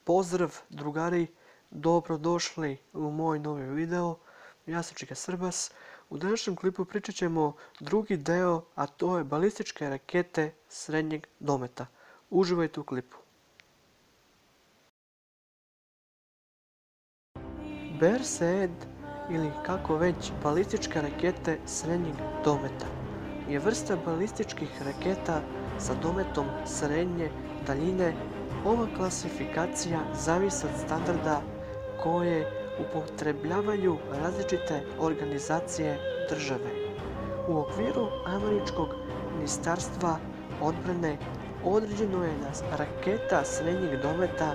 Pozdrav drugari, dobrodošli u moj novi video. Ja sam Čika Srbas. U današnjem klipu pričat ćemo drugi deo, a to je balističke rakete srednjeg dometa. Uživajte u klipu. Bear-Seed, ili kako već balističke rakete srednjeg dometa, je vrsta balističkih raketa sa dometom srednje daljine. Ova klasifikacija zavisi od standarda koje upotrebljavaju različite organizacije države. U okviru Američkog ministarstva odbrane određeno je da raketa srednjeg dometa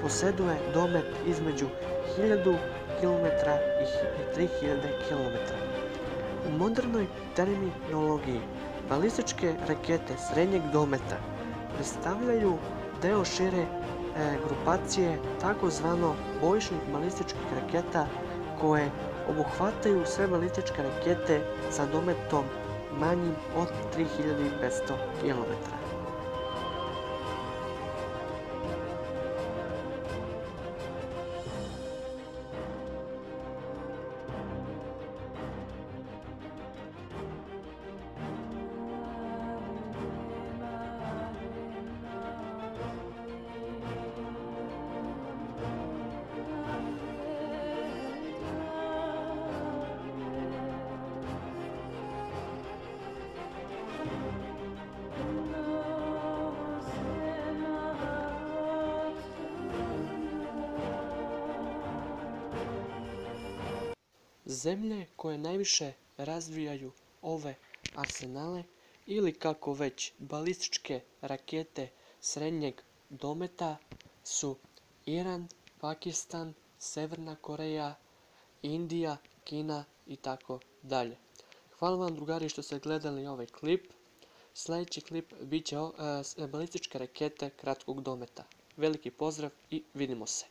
posjeduje domet između 1000 km i 3000 km. U modernoj terminologiji balističke rakete srednjeg dometa predstavljaju deo šire grupacije takozvano bojišnih balističkih raketa koje obuhvataju sve balističke rakete sa dometom manjim od 3500 km. Zemlje koje najviše razvijaju ove arsenale ili kako već balističke rakete srednjeg dometa su Iran, Pakistan, Severna Koreja, Indija, Kina i tako dalje. Hvala vam drugari što ste gledali ovaj klip. Sljedeći klip bit će balističke rakete kratkog dometa. Veliki pozdrav i vidimo se.